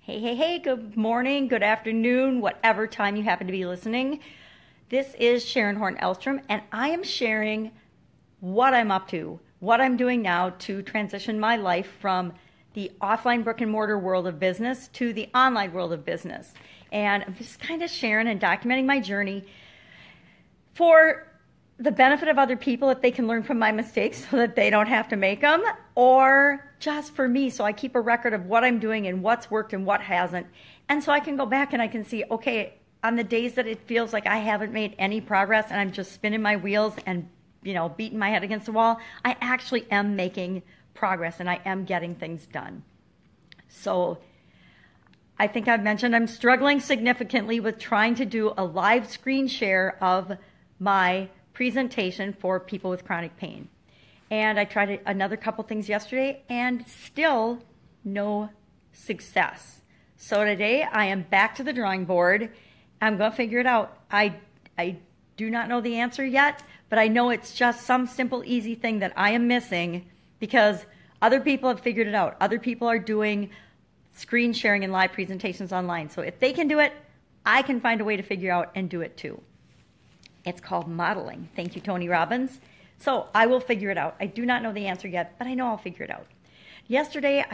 Hey, hey, hey, good morning, good afternoon, whatever time you happen to be listening. This is Sharon Horne-Ellstrom, and I am sharing what I'm up to, what I'm doing now to transition my life from the offline brick and mortar world of business to the online world of business. And I'm just kind of sharing and documenting my journey for the benefit of other people if they can learn from my mistakes so that they don't have to make them, or just for me so I keep a record of what I'm doing and what's worked and what hasn't. And so I can go back and I can see, okay, on the days that it feels like I haven't made any progress and I'm just spinning my wheels and, beating my head against the wall, I actually am making progress and I am getting things done. So I think I've mentioned I'm struggling significantly with trying to do a live screen share of my presentation for people with chronic pain. And I tried another couple things yesterday and still no success. So today I am back to the drawing board. I'm going to figure it out. I do not know the answer yet, but I know it's just some simple, easy thing that I am missing because other people have figured it out. Other people are doing screen sharing and live presentations online. So if they can do it, I can find a way to figure out and do it too. It's called modeling. Thank you, Tony Robbins. So I will figure it out. I do not know the answer yet, but I know I'll figure it out. Yesterday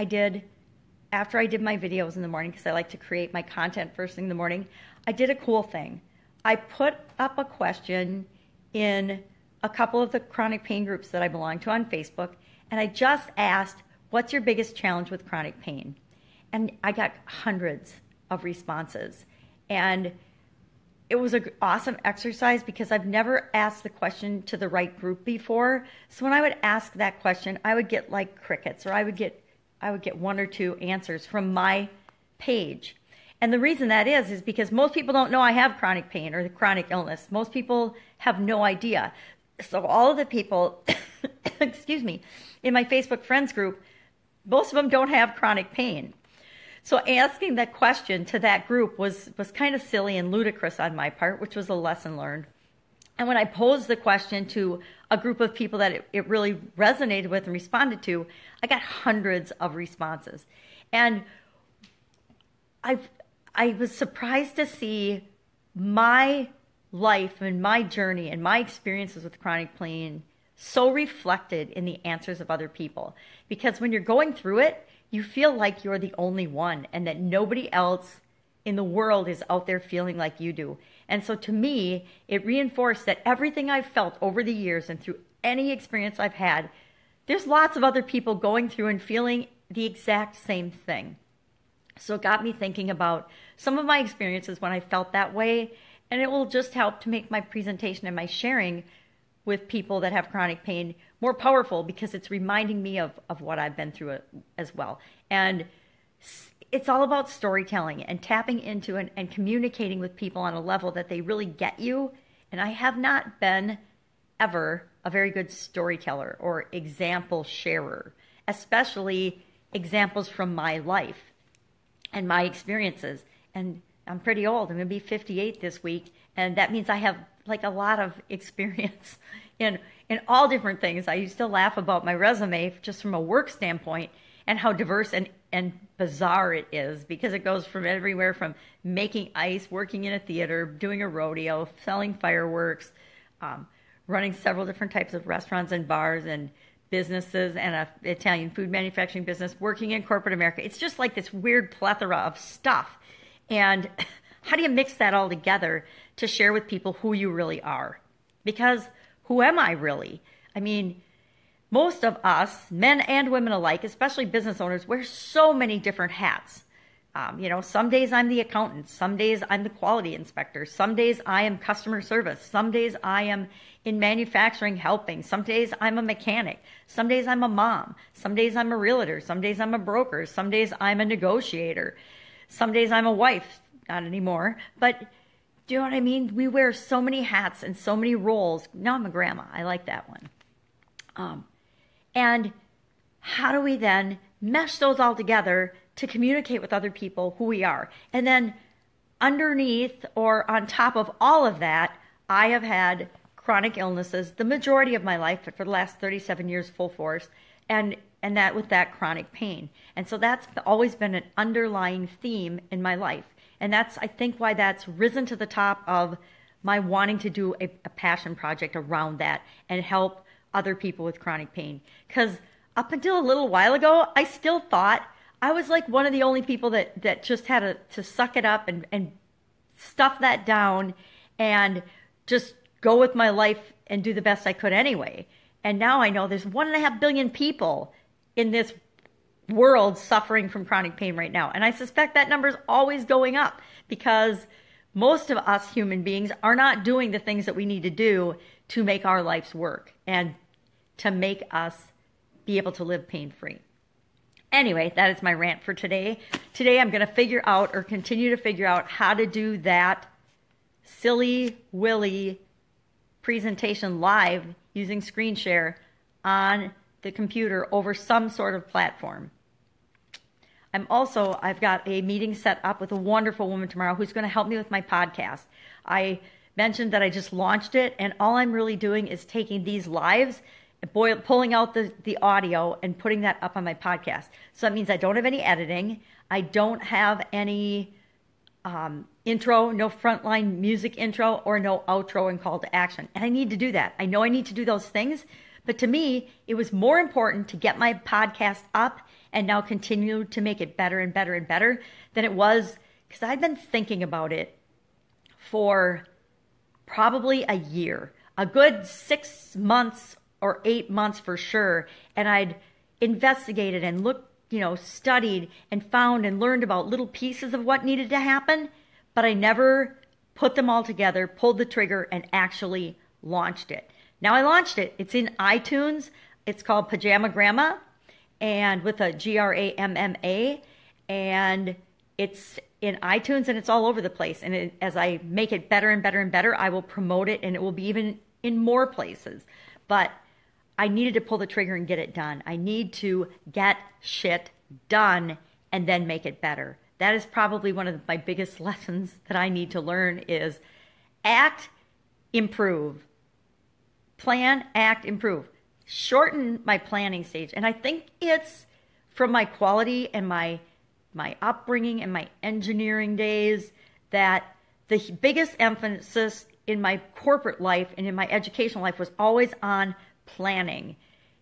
after I did my videos in the morning, because I like to create my content first thing in the morning, I did a cool thing. I put up a question in a couple of the chronic pain groups that I belong to on Facebook, and I just asked, what's your biggest challenge with chronic pain? And I got hundreds of responses. And it was an awesome exercise because I've never asked the question to the right group before. So when I would ask that question, I would get like crickets, or I would get one or two answers from my page. And the reason that is because most people don't know I have chronic pain or the chronic illness. Most people have no idea. So all of the people, excuse me, in my Facebook friends group, most of them don't have chronic pain. So asking that question to that group was kind of silly and ludicrous on my part, which was a lesson learned. And when I posed the question to a group of people that it really resonated with and responded to, I got hundreds of responses. And I was surprised to see my life and my journey and my experiences with chronic pain so reflected in the answers of other people. Because when you're going through it, you feel like you're the only one and that nobody else in the world is out there feeling like you do. And so to me, it reinforced that everything I've felt over the years and through any experience I've had, there's lots of other people going through and feeling the exact same thing. So it got me thinking about some of my experiences when I felt that way, and it will just help to make my presentation and my sharing with people that have chronic pain more powerful because it's reminding me of what I've been through as well. And it's all about storytelling and tapping into and communicating with people on a level that they really get you. And I have not been ever a very good storyteller or example sharer, especially examples from my life and my experiences. And I'm pretty old. I'm going to be 58 this week. And that means I have like a lot of experience in all different things. I used to laugh about my resume just from a work standpoint and how diverse and bizarre it is because it goes from everywhere from making ice, working in a theater, doing a rodeo, selling fireworks, running several different types of restaurants and bars and businesses and an Italian food manufacturing business, working in corporate America. It's just like this weird plethora of stuff. And how do you mix that all together to share with people who you really are? Because who am I really? I mean, most of us, men and women alike, especially business owners, wear so many different hats. Some days I'm the accountant. Some days I'm the quality inspector. Some days I am customer service. Some days I am in manufacturing helping. Some days I'm a mechanic. Some days I'm a mom. Some days I'm a realtor. Some days I'm a broker. Some days I'm a negotiator. Some days I'm a wife. Not anymore. But do you know what I mean? We wear so many hats and so many roles. Now I'm a grandma. I like that one. And how do we then mesh those all together to communicate with other people who we are? And then underneath or on top of all of that, I have had chronic illnesses the majority of my life, but for the last 37 years full force. And and that with that chronic pain. And so that's always been an underlying theme in my life. And that's, I think, why that's risen to the top of my wanting to do a passion project around that and help other people with chronic pain. Because up until a little while ago, I still thought I was like one of the only people that just had to suck it up and stuff that down and just go with my life and do the best I could anyway. And now I know there's 1.5 billion people in this world suffering from chronic pain right now. And I suspect that number is always going up because most of us human beings are not doing the things that we need to do to make our lives work and to make us be able to live pain-free. Anyway, that is my rant for today. Today I'm going to figure out or continue to figure out how to do that silly willy presentation live using screen share on the computer over some sort of platform. I've got a meeting set up with a wonderful woman tomorrow who's going to help me with my podcast. I mentioned that I just launched it, and all I'm really doing is taking these lives, pulling out the audio and putting that up on my podcast. So that means I don't have any editing. I don't have any intro, no frontline music intro, or no outro and call to action. And I need to do that. I know I need to do those things, but to me, it was more important to get my podcast up and now continue to make it better and better and better than it was, because I'd been thinking about it for probably a year, a good 6 months or 8 months for sure. And I'd investigated and looked, studied and found and learned about little pieces of what needed to happen, but I never put them all together, pulled the trigger, and actually launched it. Now I launched it. It's in iTunes. It's called Pajama Grandma, and with a GRAMMA, and it's in iTunes, and it's all over the place. And as I make it better and better and better, I will promote it, and it will be even in more places. But I needed to pull the trigger and get it done. I need to get shit done and then make it better. That is probably one of my biggest lessons that I need to learn is act, improve. Plan, act, improve. Shorten my planning stage. And I think it's from my quality and my upbringing and my engineering days that the biggest emphasis in my corporate life and in my educational life was always on planning.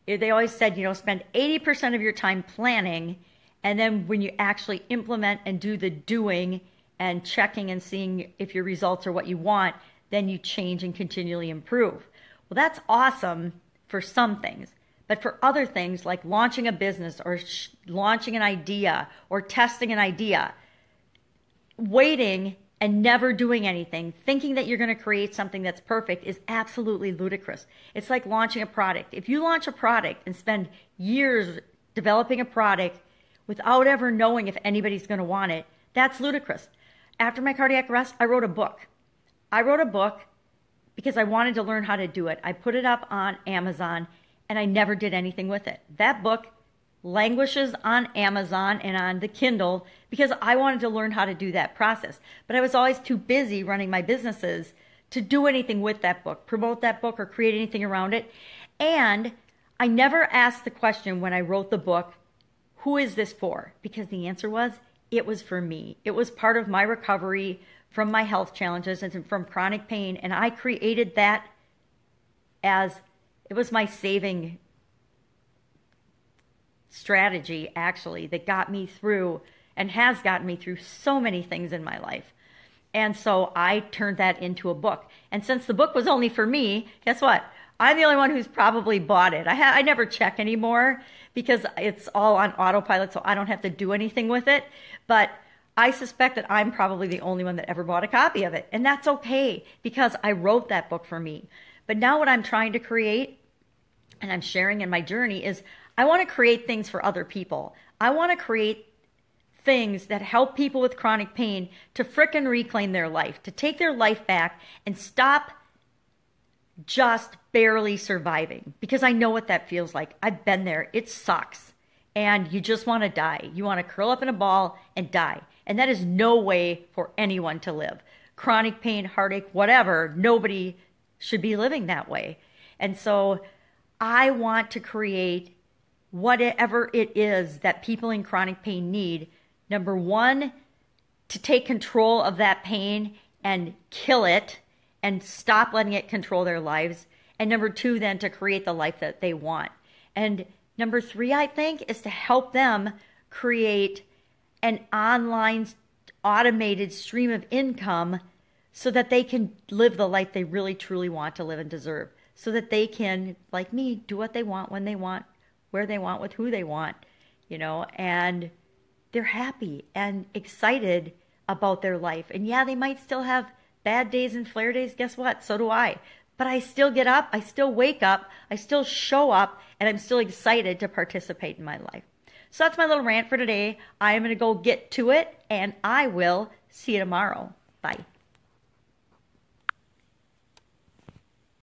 They always said, spend 80% of your time planning, and then when you actually implement and do the doing and checking and seeing if your results are what you want, then you change and continually improve. Well, that's awesome for some things, but for other things like launching a business or launching an idea or testing an idea, waiting and never doing anything, thinking that you're going to create something that's perfect is absolutely ludicrous. It's like launching a product. If you launch a product and spend years developing a product without ever knowing if anybody's going to want it, that's ludicrous. After my cardiac arrest, I wrote a book. I wrote a book because I wanted to learn how to do it. I put it up on Amazon, and I never did anything with it. That book languishes on Amazon and on the Kindle because I wanted to learn how to do that process. But I was always too busy running my businesses to do anything with that book, promote that book, or create anything around it. And I never asked the question when I wrote the book, who is this for? Because the answer was, it was for me. It was part of my recovery from my health challenges and from chronic pain. And I created that as it was my saving strategy, actually, that got me through and has gotten me through so many things in my life. And so I turned that into a book. And since the book was only for me, guess what? I'm the only one who's probably bought it. I never check anymore because it's all on autopilot, so I don't have to do anything with it. But I suspect that I'm probably the only one that ever bought a copy of it. And that's okay because I wrote that book for me. But now what I'm trying to create and I'm sharing in my journey is I want to create things for other people. I want to create things that help people with chronic pain to frickin' reclaim their life, to take their life back and stop just barely surviving. Because I know what that feels like. I've been there. It sucks. And you just want to die. You want to curl up in a ball and die. And that is no way for anyone to live. Chronic pain, heartache, whatever, nobody should be living that way. And so I want to create whatever it is that people in chronic pain need. Number one, to take control of that pain and kill it and stop letting it control their lives. And number two, then to create the life that they want. And number three, I think, is to help them create an online automated stream of income so that they can live the life they really truly want to live and deserve. So that they can, like me, do what they want, when they want, where they want, with who they want, and they're happy and excited about their life. And yeah, they might still have bad days and flare days. Guess what? So do I. But I still get up, I still wake up, I still show up, and I'm still excited to participate in my life. So that's my little rant for today. I'm going to go get to it, and I will see you tomorrow. Bye.